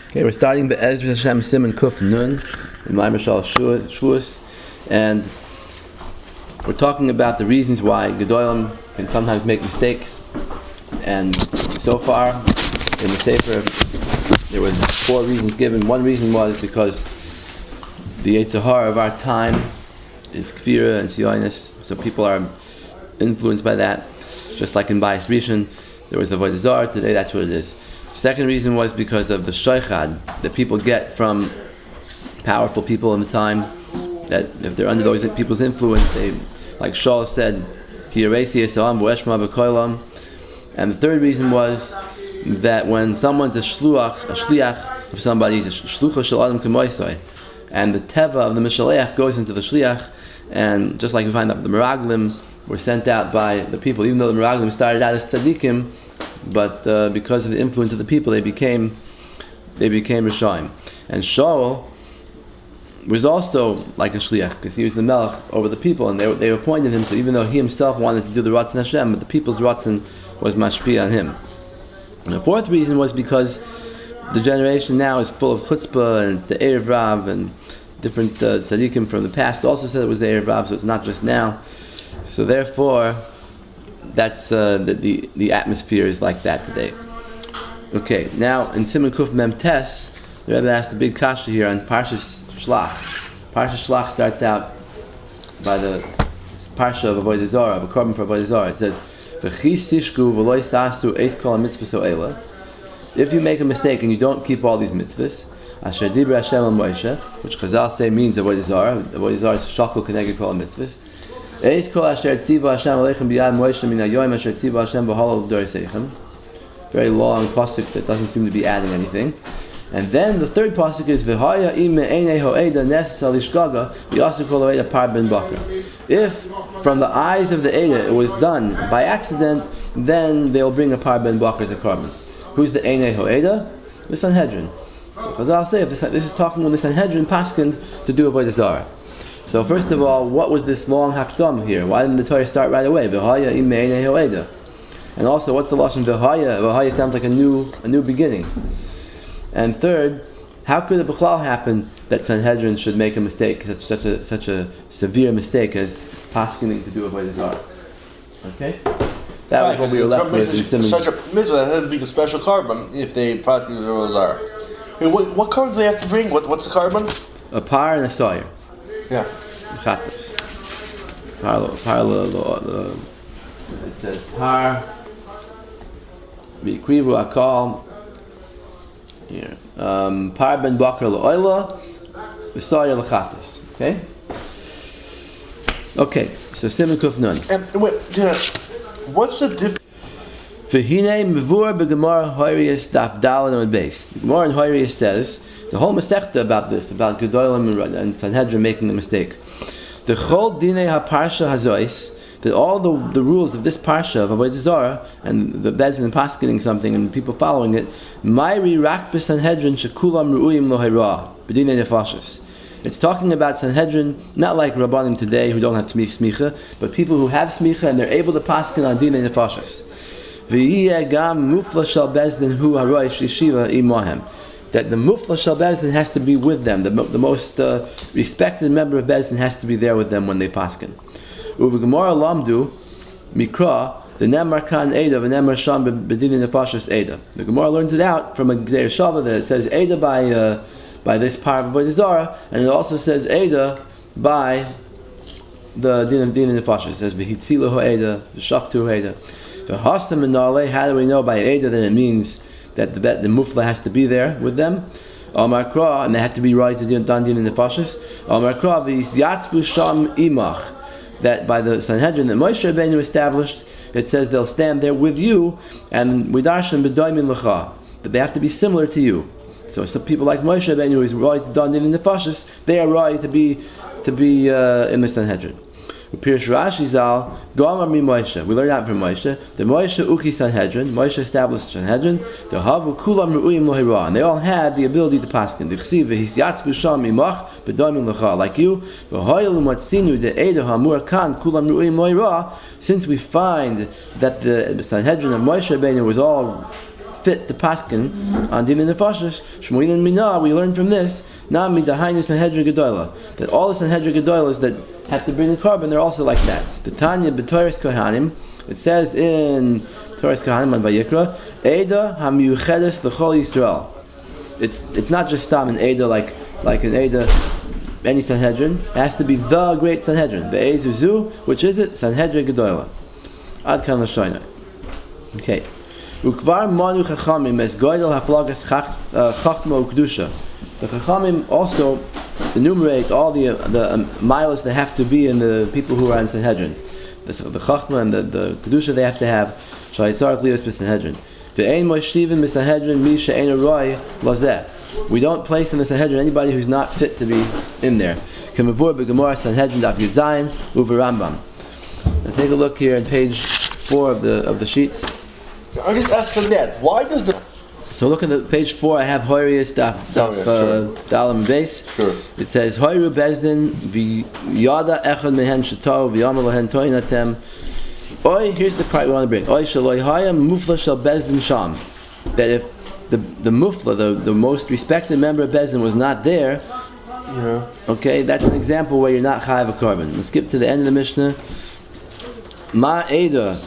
Okay, we're starting the Ezra Hashem Siman Kuf Nun in Ma'amar Shavuos, and we're talking about the reasons why Gedolim can sometimes make mistakes. And so far in the Sefer, there was 4 reasons given. One reason was because the yetzer hara of our time is kfira and sionis, so people are influenced by that. Just like in Bayis Rishon, there was the avodah zarah. Today, that's what it is. Second reason was because of the shaychad that people get from powerful people in the time, that if they're under those people's influence, they, like Shaul said, Ki yaresi esalam v'eshma b'kolam. And the third reason was that when someone's a shliach of somebody, he's a shlucha shel adam k'moisai, and the teva of the mishaleach goes into the shliach, and just like we find out the meraglim were sent out by the people, even though the meraglim started out as tzaddikim, but because of the influence of the people, they became Rishaim. And Shaul was also like a shliach, because he was the melech over the people, and they appointed him. So even though he himself wanted to do the ratzon Hashem, but the people's ratzon was mashpia on him. And the fourth reason was because the generation now is full of chutzpah, and it's the Erev Rav, and different tzaddikim from the past also said it was the Erev Rav, so it's not just now. So therefore, that's the atmosphere is like that today. Okay, now in Siman Kuf Mem Tes, the Rebbe asked a big kasha here on Parshas Shlach. Parshas Shlach starts out by the parsha of avodah zarah, of a korban for avodah zarah. It says, "V'chish tishku v'loy sasu eis kol mitzvahs oela." If you make a mistake and you don't keep all these mitzvahs, Asher Dibra Hashem al Moshe, which Chazal say means avodah zarah. Avodah zarah is shakul keneged kol mitzvahs. Eis kol asher tziva Hashem aleichem b'yad Moshe min hayoyim asher tziva Hashem b'halal d'oreseichem. Very long pasuk that doesn't seem to be adding anything. And then the third pasuk is v'haya im me'enei ho'eda nes alishgaga v'yasu kol ho'eda par ben bakra. If from the eyes of the Eda it was done by accident, then they'll bring a par ben bakra as a korban. Who's the enei ho'eda? The Sanhedrin. So Chazal say if this is talking when the Sanhedrin paskined to do avodah zarah. So first of all, what was this long hakdam here? Why didn't the Torah start right away? V'haya im me'enei ho'eda. And also, what's the lashon v'haya? V'haya sounds like a new beginning. And third, how could it b'chlal happen that Sanhedrin should make a mistake, such a severe mistake as paskening to do avodah zarah? Okay, that was what we were left with in Siman. Such a mitzvah that had to be a special carbon if they prosecute avodah zarah. I mean, what carbon do they have to bring? What's the carbon? A par and a sawyer. Yeah. Chatas. It says par. B'ikrivu akal. Here. Par ben bakar l'oila. V'sawyer l'chatas. Okay. Okay. So Siman Kuf Nun. And wait, what's the difference? V'hinei mevur b'gemara Hoyriyas daf daled on base. The Gemara in Hoyriyas says the whole masechta about this, about Gedolim and Sanhedrin making the mistake. The chol dinei haparsha hazois, that all the rules of this parsha of avodah zarah and the bezin and paskening something and people following it, mayri rak b'Sanhedrin shekulam ru'uyim lo hayra b'dinei nefashos. It's talking about Sanhedrin, not like rabanim today who don't have smicha, but people who have smicha and they're able to pasken on dinei nefashos. V'yiyeh gam mufla shel bezdin hu haroish yeshiva imohem. That the mufla shel bezdin has to be with them. The most respected member of bezdin has to be there with them when they pasken. Uve Gemara lamdu mikra the nemar kan eda v'nemar sham b'dinei nefashos eda. The Gemara learns it out from a gzeir shava that it says eda by this part of avodah zarah, and it also says eda by the dinei nefashos. It says v'hitzilu ho'eda v'shaftu ho'eda. V'hasam menale. How do we know by eda that it means that the mufla has to be there with them? Amar kra, and they have to be right to do dinei nefashos. Amar kra v'yisyatzvu sham imach. That by the Sanhedrin that Moshe Rabbeinu established, it says they'll stand there with you, and widarshan b'doimin l'cha, that they have to be similar to you. So some people like Moshe Rabbeinu who is right to don dinei nefashos, they are right to be in the Sanhedrin. Pirish Rashi Zal Gomar mi Moshe. We learn out from Moshe. The Moshe Uki Sanhedrin. Moshe established Sanhedrin. The Havu Kulam Ru'uyim Lohira, and they all had the ability to paskin. The Chsiv Hisyatzvu Sham Imach B'Domin Lecha, like you. V'Hoyel Umatzinu De Eda Hamur Kan Kulam Ru'uyim Lohira. Since we find that the Sanhedrin of Moshe Rabbeinu was all fit to paskin on din nefashos. Shmuelin mina, we learn from this. Na midahainu Sanhedrin gedola, that all the Sanhedrin gedolas that have to bring the carbon, they're also like that. The Tanya b'Torahs Kohanim, it says in Torahs Kohanim on Vayikra, Eda hamiyuchedes l'chol Yisrael. It's not just Stam an Eda like an Eda, any Sanhedrin. It has to be the great Sanhedrin. The Ezuzu, which is it? Sanhedrin gedola. Ad kan l'shoynai. Okay. Ukvar manu chachamim es goydel haflagas chachma ukdusha. The chachamim also enumerate all the milas that have to be in the people who are in Sanhedrin. The chachma and the kedusha they have to have. Shaitzarach lios b'Sanhedrin. Ve'ein moishivim b'Sanhedrin mi she'ein aroi lazeh. We don't place in the Sanhedrin anybody who's not fit to be in there. Kemavur b'Gemara Sanhedrin daf Yud Zayin uva Rambam. Now take a look here on page 4 of the sheets. I'm just asking that. Why does the... So look at the page 4. I have Hoirius daf Dalam base. Sure. It says Hoiru Bezdin v'yada echad mehen shetav v'yamar lahen toinatem. Oi, here's the part we want to bring. Oi shaloi hayam mufla shel Bezdin sham. That if the mufla, the most respected member of Bezdin was not there, okay, that's an example where you're not chayav a carbon. Let's skip to the end of the Mishnah. Ma eda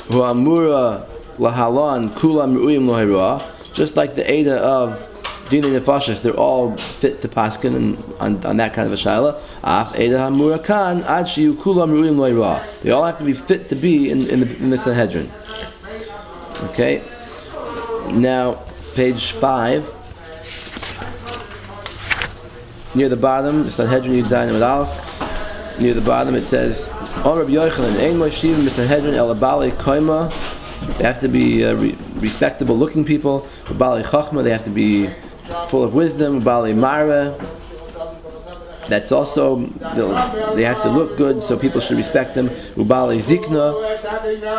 hu amura lahalan kulam ru'im lo'hirah. Just like the Eda of Dina Nefashis, they're all fit to paskin and on that kind of a shaila. Af Eda hamura kan ad shiyu kulam ru'im lo'hirah. They all have to be fit to be in the Sanhedrin. Okay. Now, page 5, near the bottom, Sanhedrin Yud Zayin Amud Aleph. Near the bottom, it says, "On Rabbi Yochanan, ein moshivim b'Sanhedrin el balei koima." They have to be respectable-looking people. Balei chachma, they have to be full of wisdom. Balei mara, that's also, they have to look good, so people should respect them. Balei zikna,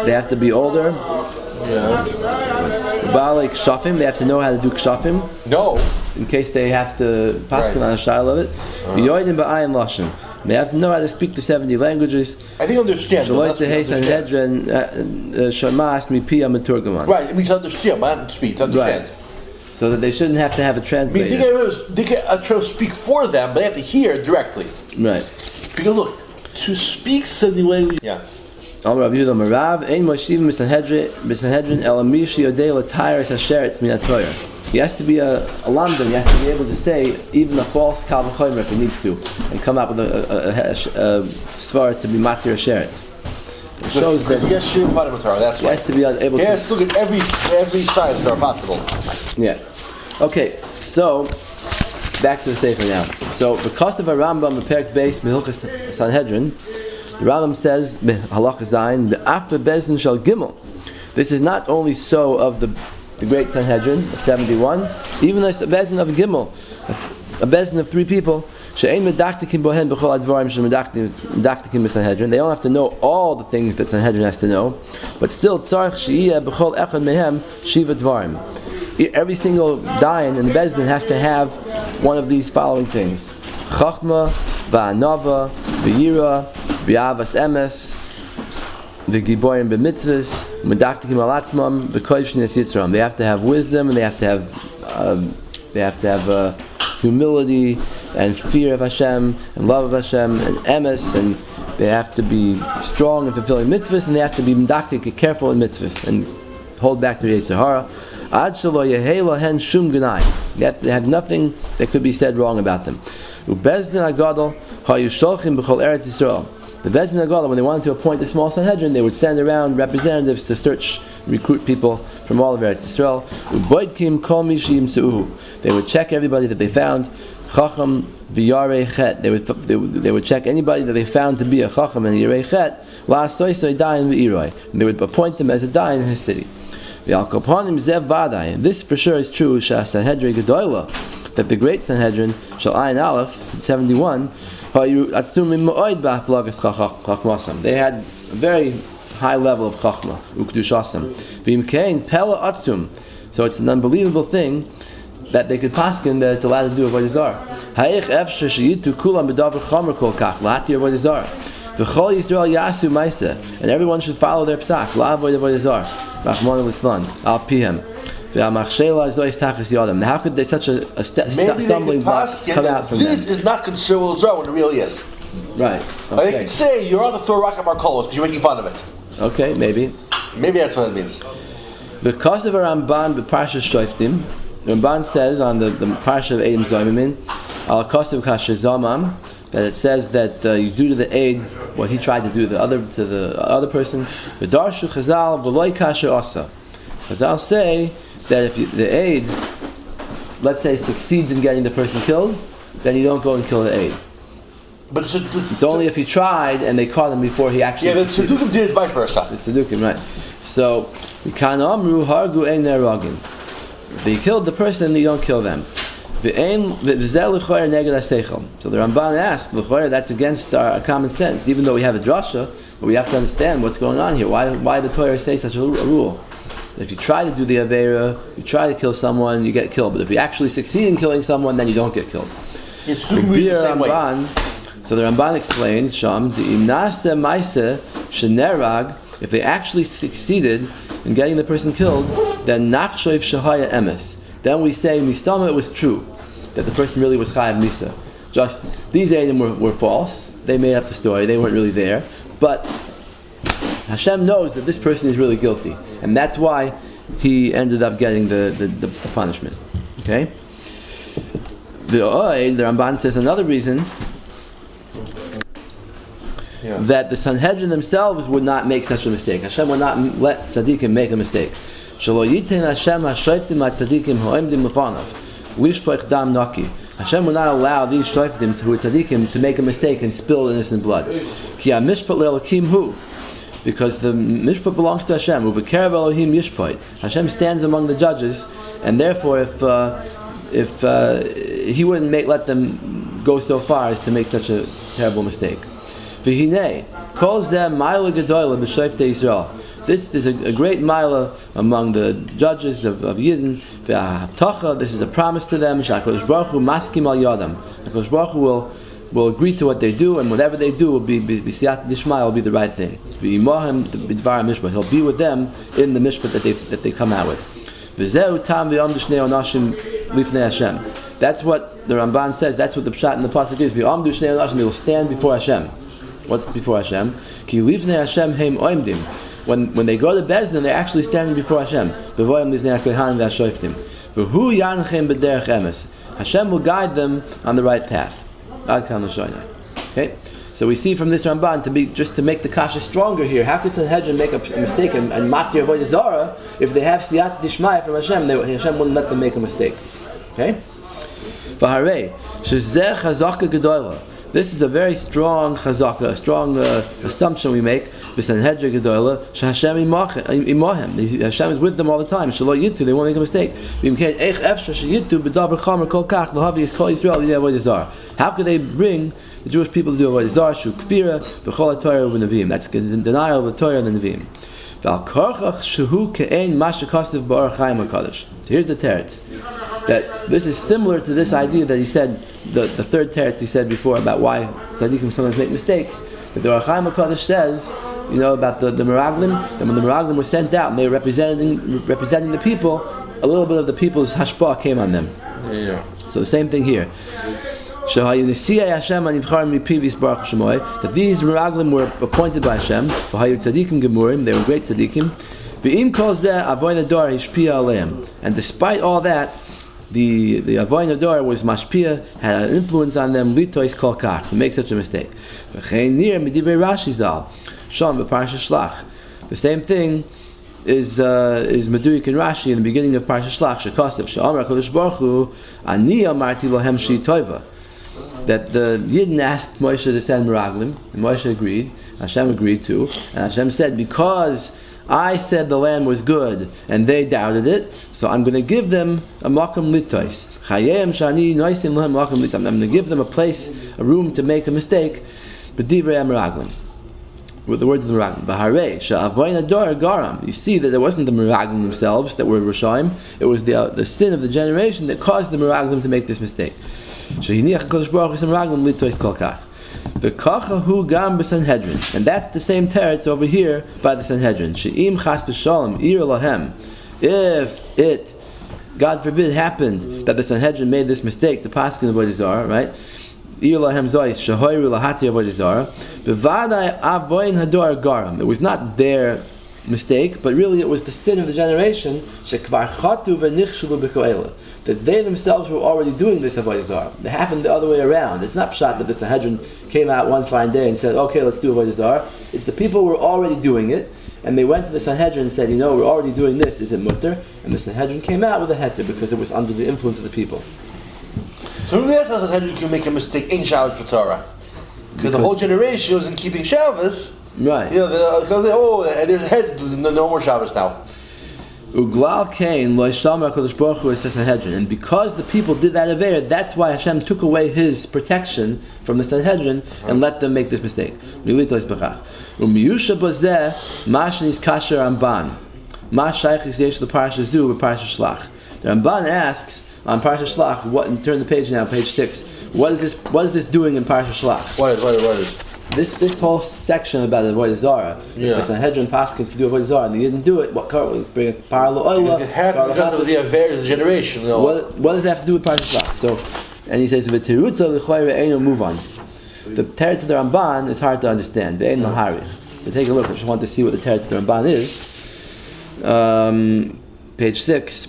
they have to be older. Balei kshafim, they have to know how to do kshafim. No. In case they have to paskin on a shaila of it. V'yoydim ba'ayin lashon. They have to know how to speak the 70 languages. I think understand. Right, it means to understand, but not to speak, to understand. Right. So that they shouldn't have to have a translator. They can speak for them, but they have to hear directly. Right. Because look, to speak 70 languages. Yeah. He has to be a London. He has to be able to say even a false kal v'chomer if he needs to, and come up with a svar to be matir sheretz. It shows that he has that's he has to be able to. He has to look at every side that are possible. Yeah. Okay. So back to the sefer now. So because of a Rambam Perek Beis Mehilchas Sanhedrin, the Rambam says Halach Zayin the af bebezdin shel gimel. This is not only so of the great Sanhedrin of 71, even though it's a bezdin of Gimel, a bezdin of 3 people, she'ein medaktikim bohen b'chol advarim she'medaktikim b'Sanhedrin. They don't have to know all the things that Sanhedrin has to know, but still tzarich she'iyeh b'chol echad mehem shiva dvarim. Every single dayan in the bezdin has to have one of these following things: chachma, va'anava, v'yira, v'avas emes, the giborim b'mitzvahs, medaktikim alatzmam, the koishnis yitzram. They have to have wisdom, and they have to have humility and fear of Hashem and love of Hashem and emes, and they have to be strong in fulfilling mitzvahs, and they have to be medaktik, careful in mitzvahs, and hold back their yetzer hara. Ad shelo yehei lahen shum gnai. They have nothing that could be said wrong about them. Ubezdin agadol hayu sholchim b'chol eretz Yisrael. The Bezdin Agala, when they wanted to appoint a small Sanhedrin, they would send around representatives to recruit people from all of Eretz Yisrael. They would check everybody that they found. Chacham v'yarei chet. They would check anybody that they found to be a Chacham and Yarei chet. And they would appoint them as a dayan in his city. This for sure is true. Sanhedrin Gedola, that the great Sanhedrin, Shal Ayin Aleph 71. They had a very high level of chachma, ukdushasam. So it's an unbelievable thing that they could paskin that it's allowed to do avodah zarah. And everyone should follow their psak. Rahman al-Islam, al-Pihem. Now, how could they such a stumbling block come out from this them? is not considerable zor when it really is. Right. Like they could say you're on the Torah Rakam Arkolos because you're making fun of it. Okay, maybe. Maybe that's what it means. The cause of a Ramban b'Parsha Shoftim, the Ramban says on the Parsha of Eidim Zomimin, al kosev kasher zamam, that it says that you do to the aid what he tried to do to the other person. V'darshu Chazal v'loy kasher asa. Chazal say that if the aid, let's say, succeeds in getting the person killed, then you don't go and kill the aid. But it's only if he tried and they caught him before he actually. Yeah, the Tzedukim did it vice versa. The Tzedukim, right? So, kan amru hargu ein neragim. If they killed the person, you don't kill them. So the Ramban asks, that's against our common sense. Even though we have a drasha, but we have to understand what's going on here. Why the Torah say such a rule? If you try to do the Aveira, you try to kill someone, you get killed. But if you actually succeed in killing someone, then you don't get killed. It's the same way. So the Ramban explains, Sham, if they actually succeeded in getting the person killed, then nachshoiv shahaya emes. Then we say mistama, it was true that the person really was chayav misa. Just these eidim were false. They made up the story. They weren't really there. But Hashem knows that this person is really guilty, and that's why he ended up getting the punishment. Okay. The Ramban says another reason that the Sanhedrin themselves would not make such a mistake. Hashem would not let tzaddikim make a mistake. Shelo yiten Hashem hashoftim tzaddikim ho'emdim lefanav lishpoich dam naki. Hashem will not allow these shoftim who are tzaddikim to make a mistake and spill innocent blood. Ki ha-mishpat le'elokim hu. Because the mishpat belongs to Hashem. U'v'kerev Elohim yishpot. Hashem stands among the judges, and therefore, if he wouldn't let them go so far as to make such a terrible mistake. V'hinei calls them ma'ila gedola b'shoftei Yisrael. This is a great ma'ila among the judges of Yidden. V'ha'avtacha, this is a promise to them. Sh'HaKadosh Baruch Hu maskim al yadam. HaKadosh Baruch Hu will agree to what they do, and whatever they do will be b'siyat dishmai, will be the right thing. V'yimahem b'dvar mishpat. He'll be with them in the mishpat that they come out with. V'zeu tam v'yom d'shnei onashim lifnei Hashem. That's what the Ramban says. That's what the pshat in the pasuk is. V'yom d'shnei onashim. They will stand before Hashem. What's before Hashem? Ki lifnei Hashem heim oimdim. When they go to Bezdin, they're actually standing before Hashem. V'voyim lifnei hakohanim v'hashoftim. V'hu yanchem b'derech emes. Hashem will guide them on the right path. Okay, so we see from this Ramban to make the kasha stronger here. How could Sanhedrin make a mistake and matir avodah zara if they have siyat dishmaya from Hashem? Hashem wouldn't let them make a mistake. Okay, v'harei shezeh chazaka gedola. This is a very strong chazaka, a strong assumption we make. B'Sanhedrin gedola sheHashem imahem. Hashem is with them all the time. Shelo yitu, they won't make a mistake. How could they bring the Jewish people to do avodah zara? Shu kfira b'chol Torah v'nevim. That's the denial of the Torah and the Nevim. V'al korchach shehu ke'ein ma shekasav b'Orach Chaim HaKadosh. Here's the teretz. That this is similar to this idea that he said, the third teretz he said before about why tzaddikim sometimes make mistakes. That the Orach Chaim HaKadosh says, about the meraglim, that when the meraglim were sent out and they were representing the people, a little bit of the people's hashpah came on them. Yeah. So the same thing here. That these meraglim were appointed by Hashem. They were great tzaddikim. And despite all that, the avodah dor was mashpia, had an influence on them litois kol kach, to make such a mistake. The same thing is Meduik and Rashi in the beginning of Parsha Shlach. Shekosav she'amar HaKadosh Baruch Hu ani amarti lohem shi toiva. That the Yidden asked Moshe to send meraglim, and Moshe agreed. Hashem agreed too, and Hashem said, because I said the land was good, and they doubted it, so I'm going to give them a makom litos. Chayim shani noisim lehem makom litos. I'm going to give them a place, a room to make a mistake. B'divrei meraglim, with the words of the meraglim. V'harei she'avoyin ador garam. You see that it wasn't the meraglim themselves that were Rishaim. It was the sin of the generation that caused the meraglim to make this mistake. Shehiniach HaKadosh Baruch Hu meraglim litos kol kach. The kachahu gam b'Sanhedrin, and that's the same teretz over here by the Sanhedrin. She'im chas v'shalom ir lahem. If it, God forbid, happened that the Sanhedrin made this mistake to paskin avodah zarah, right? Ir lahem zois shahoyru lahati avodah zarah. B'vadai avoin hador garam. It was not their mistake, but really it was the sin of the generation shekvar chatu v'nichshulu b'koela, that they themselves were already doing this avodah zarah. It happened the other way around. It's not pshat that the Sanhedrin came out one fine day and said, okay, let's do avodah zarah. It's the people who were already doing it, and they went to the Sanhedrin and said, we're already doing this, is it mutter? And the Sanhedrin came out with a heter because it was under the influence of the people. So really that's how the Sanhedrin can make a mistake in Shabbos Torah. Because the whole generation wasn't keeping Shabbos. Right. There's a head, no more Shabbos now. Uglal Kain lo yishamar HaKadosh Baruch Hu es Sanhedrin, and because the people did that avera, that's why Hashem took away His protection from the Sanhedrin and let them make this mistake. Umiyusha bazeh mashnis kasher Ramban mash shaychis yesh leparasha zu v'parasha shlach. The Ramban asks on Parasha Shlach, and turn the page now, page 6. What is this doing in Parasha Shlach? What is? This whole section about the avodah zarah. Yeah. If the Sanhedrin paskins to do avodah zarah and they didn't do it, what bring a parallel oila? Because of the errs generation. What does that have to do with Parashat Shlach? So, and he says v'tirutza l'choyre eino move on. The teretz of the Ramban is hard to understand. Ve'ein laharich. So take a look. I just want to see what the teretz of the Ramban is. Page 6.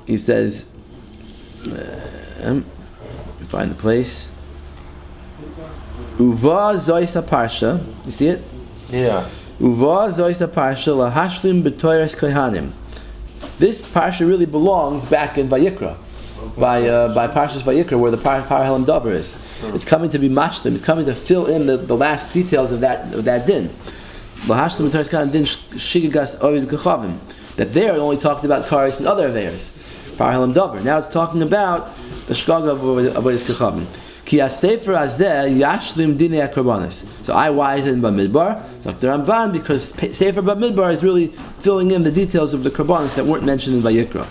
He says, find the place. Uva zoisa parsha. You see it? Yeah. Uva zoisa parsha lahashlim b'toyres kohanim. This parsha really belongs back in Vayikra, by Parshas Vayikra, where the Parahelim Davar is. It's coming to be mashlim. It's coming to fill in the last details of that din. Lahashlim b'toyres kohanim din shigagas ovid kachavim. That there it only talked about kares and other aveiros. Parahelim Davar. Now it's talking about the shkaga of avodas kachavim. Ki ha-sefer hazeh yashlim dinei ha-korbanos. So why is it in Bamidbar? So the Ramban, because Sefer Bamidbar is really filling in the details of the korbanos that weren't mentioned in Vayikra.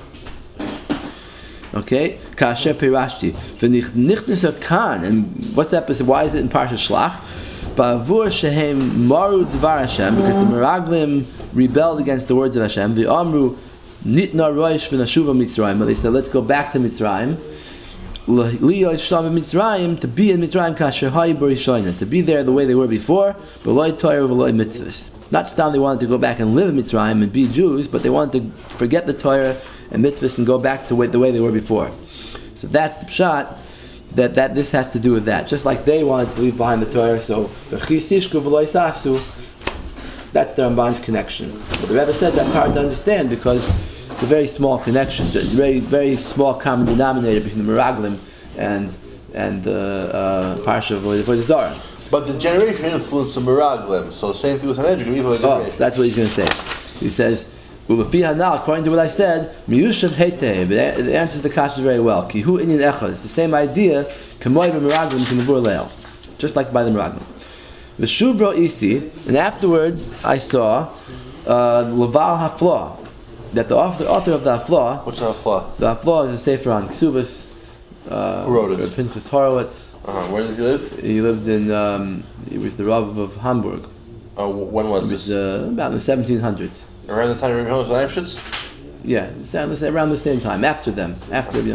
Okay, kasher pirashti v'nichnis hakan, and what's that? Why is it in Parshat Shlach? Ba'avur shehem maru dvar Hashem, because the Meraglim rebelled against the words of Hashem. V'amru nitna roish v'nashuva Mitzrayim. They said, let's go back to Mitzrayim. To be in Mitzrayim kasher hayi b'rishoyna, to be there the way they were before, but loy torah v'loy mitzvahs. Not stam they wanted to go back and live in Mitzrayim and be Jews, but they wanted to forget the Torah and mitzvahs and go back to the way they were before. So that's the pshat, that this has to do with that. Just like they wanted to leave behind the Torah, so v'chisishku v'loy sasu, that's the Ramban's connection. But the Rebbe said that's hard to understand because it's a very small connection, very very small common denominator between the Meraglim and the Parsha of Avodah Zarah. But the generation influenced the Meraglim, so same thing with Sanhedrin. So that's what he's going to say. He says, according to what I said, miyushav heiteh, but it answers the kasha very well. Kihu inyan echad. It's the same idea. Kamoy b'meraglim k'mavur leil, just like by the Meraglim. V'shuvro isi, and afterwards I saw Laval Haflah, that the author of the Haflah. What's the Haflah? The Haflah is a sefer on Ksubas. Who wrote it? Pinchas Horowitz. Where did he live? He lived in. He was the Rav of Hamburg. When was this? It was about in the 1700s. Around the time of Rabbi Leibshitz? Yeah, around the same time, after them, after Rabbi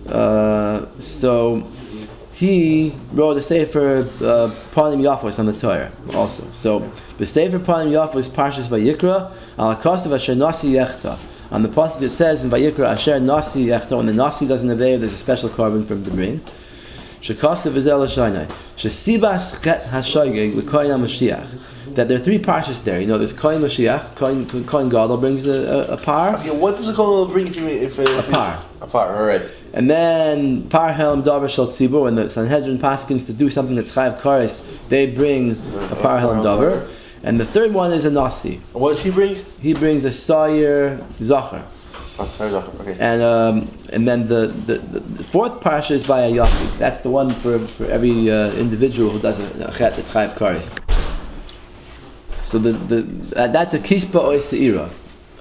Leibshitz. So he wrote a sefer Panim Yafos on the Torah also. So the sefer Panim Yafos Parshas Vayikra al Kosav Asher Nasi Yechta. On the pasuk it says in Vayikra Asher Nasi Yechta, when the Nasi doesn't have there's a special carbon from the brain. Shekasav Vizel Hashanai Shesibas Chet Hashoygeg L'Koyin HaMashiach. That there are three parshas there. There's Kohen Mashiach, Kohen Gadol brings a par. What does a Kohen bring if a par? A par, all right. And then Par Helm Davar Shel Tzibur, when the Sanhedrin paskins to do something that's Chayav Kares, they bring a Par Helm Davar. And the third one is a Nasi. And what does he bring? He brings a Sayer Zachar. Okay. And then the fourth parsha is by a Yachid. That's the one for every individual who does a Chet that's Chayav Kares. So that's a kispa or seira,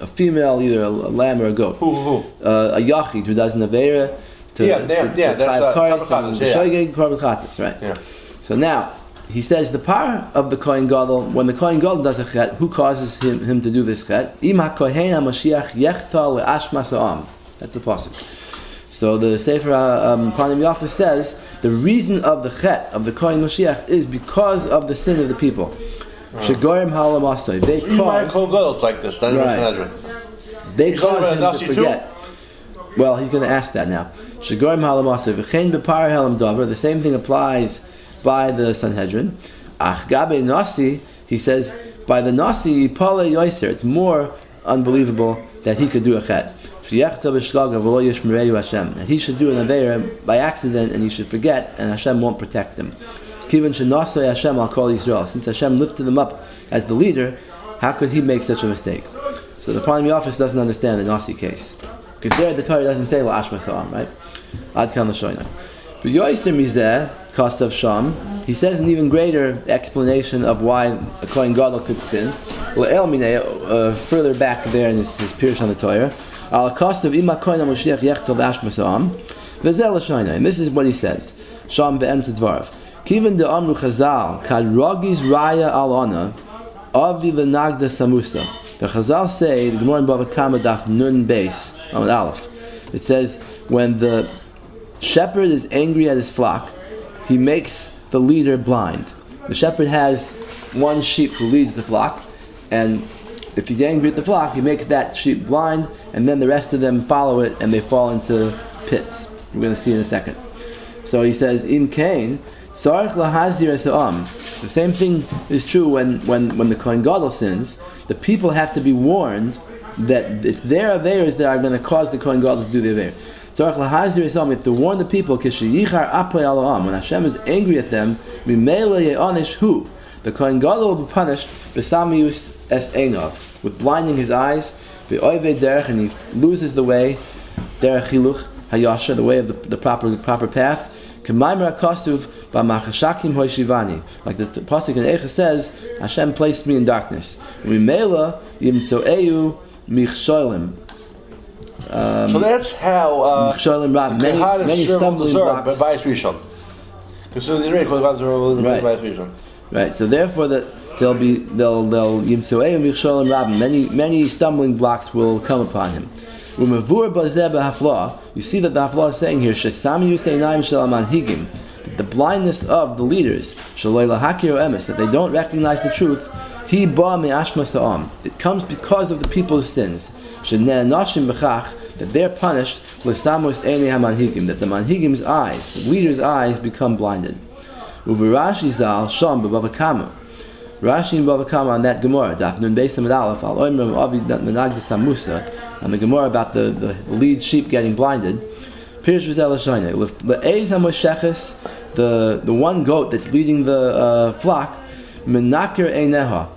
a female, either a lamb or a goat. Who? A yachid who does an aveira, That's korban chatas, right? Yeah. So now he says the power of the kohen gadol. When the kohen gadol does a chet, who causes him to do this chet? Im ha-kohen ha-mashiach yechta le'ashmas ha'am. That's the pasuk. So the Sefer Panim Yafa says the reason of the chet of the kohen Mashiach is because of the sin of the people. Shegorim halamasai. They cause kohen gadol like this. That's right. They cause him to forget. Well, he's going to ask that now. Shegorim halamasai v'chein b'par helam davar. The same thing applies by the Sanhedrin. Ach gabe nasi. He says by the nasi pale yoiser. It's more unbelievable that he could do a chet. And he should do an aveira by accident, and he should forget, and Hashem won't protect him. Since Hashem lifted him up as the leader, how could he make such a mistake? So the Panim office doesn't understand the Nasi case, because there the Torah doesn't say la'ashma sa'am, right? Ad kan l'shoyna. But Yoisim Mizeh, Kasav Sham, he says an even greater explanation of why a Kohen Gadol could sin. Further back there in his Pirush on the Torah. Al cost of ima kohen Mashiach yechtal ashma sa'am, v'zel l'shoyna. And this is what he says. Sham be'emtzat dvarav. Kiven de amru Chazal kad rogis raya al ona avi l'nagda samusa. The Chazal say the Gemara in Bava Kama daf nun beis on Aleph. It says when the shepherd is angry at his flock, he makes the leader blind. The shepherd has one sheep who leads the flock, and if he's angry at the flock, he makes that sheep blind, and then the rest of them follow it, and they fall into pits. We're going to see in a second. So he says, Im Kain, Sarich lahazir esa'am. The same thing is true when the Kohen Gadol sins. The people have to be warned that it's their errs that are going to cause the Kohen Gadol to do the errs. Tzarich lahazir esa'am. You have to warn the people, Kishiyichar apay ala'am. When Hashem is angry at them, Mimela ye'anish hu. The Kohen Gadol will be punished b'samius es einov, with blinding his eyes, v'oivei derech, and he loses the way, derech hiluch hayasha, the way of the proper path. K'maimer hakasuv b'machashakim hoishivani, like the pasuk in Eicha says, Hashem placed me in darkness. V'mela yimtzoeu michsholim. So that's how many stumbling blocks. Right. So therefore, they'll yimtzoeu michsholim rabim. Many stumbling blocks will come upon him. You see that the haflah is saying here, the blindness of the leaders, that they don't recognize the truth. It comes because of the people's sins. That they're punished, that the manhigim's eyes, the leader's eyes, become blinded. Rashi and Bava Kama on that Gemara, Daf Nun Beis Amud Aleph, Al Oimrim Avi Menagda Samusa, on the Gemara about the lead sheep getting blinded. Pirush V'zel L'Shayne, with Le'ez HaMosheches, the one goat that's leading the flock, Menakir Eineha,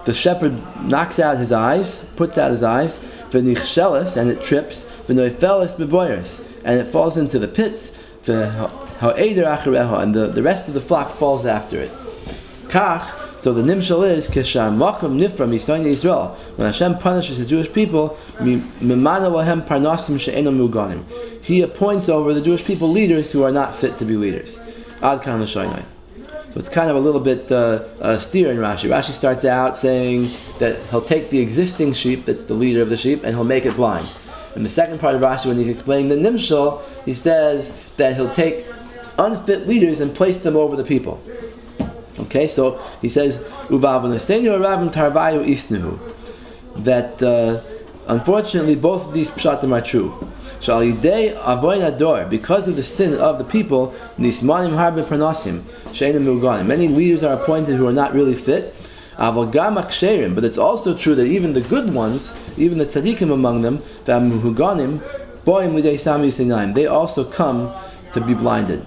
the shepherd knocks out his eyes, puts out his eyes, V'nichsheles, and it trips, V'noifeles B'boyers, and it falls into the pits, V'ha'eder Achareha, and the rest of the flock falls after it. Kach. So the nimshal is Kisham Makom Nifra Misayin Yisrael. When Hashem punishes the Jewish people, Mimana Lahem Parnasim She'enam Muganim. He appoints over the Jewish people leaders who are not fit to be leaders. Ad Kan L'Shaynai. So it's kind of a little bit steer in Rashi. Rashi starts out saying that he'll take the existing sheep, that's the leader of the sheep, and he'll make it blind. In the second part of Rashi, when he's explaining the nimshal, he says that he'll take unfit leaders and place them over the people. Okay, so he says, that unfortunately both of these pshatim are true. Because of the sin of the people, many leaders are appointed who are not really fit. But it's also true that even the good ones, even the tzaddikim among them, they also come to be blinded.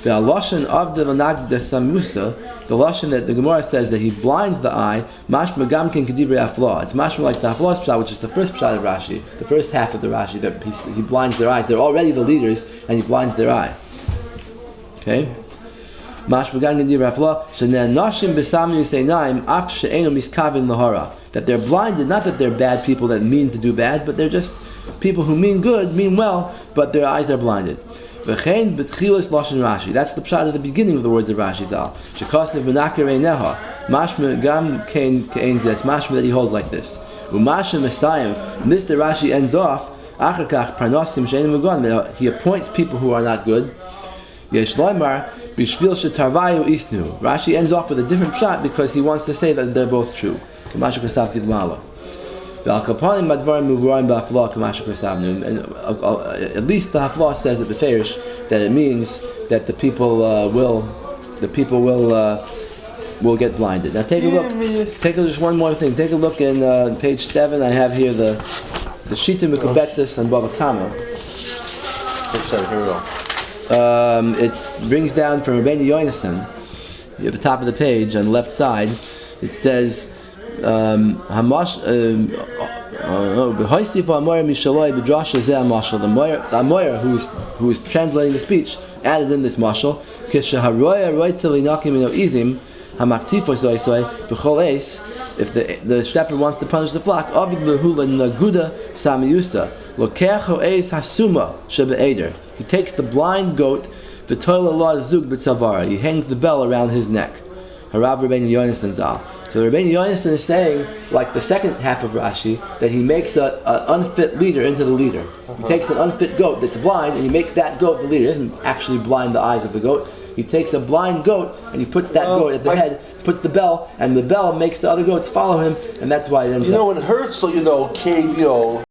The lashon of the samusa, the lashon that the Gemara says that he blinds the eye, mashma gamkin kedivrei afla. It's mashma like the afla's pshat, which is the first pshat of Rashi, the first half of the Rashi, that he blinds their eyes. They're already the leaders, and he blinds their eye. Okay, mashma gamkin kedivrei afla. Shenen nashim b'samu yiseinaim af she'enu miskavin lahara. That they're blinded, not that they're bad people that mean to do bad, but they're just People who mean good, mean well, but their eyes are blinded. V'chein b'tchilas lashon Rashi. That's the pshat at the beginning of the words of Rashi Zal. Shekasev b'nakir eineha. Mashma gam kein zeh. Mashma that he holds like this. U'mashma mesayim. And this the Rashi ends off. Achar kach parnasim she'enim megon. He appoints people who are not good. Yesh loymar b'shvil shetarvayu isnu. Rashi ends off with a different pshat because he wants to say that they're both true. K'mashu kasav tidmalo. And at least the Haflah says at the Ferish that it means that the people will get blinded. Now take a look. Take just one more thing. Take a look in page 7. I have here the Shita Mekubetzis and Bava Kama. Here we go. It brings down from Rebbeinu Yonasan at the top of the page on the left side. It says. The Amoyer who is translating the speech added in this mashal. If the shepherd wants to punish the flock, he takes the blind goat, he hangs the bell around his neck. Harav Rebbeinu Yonasan Zal. So Rebbeinu Yonasan is saying, like the second half of Rashi, that he makes an unfit leader into the leader. He takes an unfit goat that's blind and he makes that goat the leader. He doesn't actually blind the eyes of the goat. He takes a blind goat and he puts that goat at the head, puts the bell, and the bell makes the other goats follow him, and that's why it ends up. When Herzl, KBO,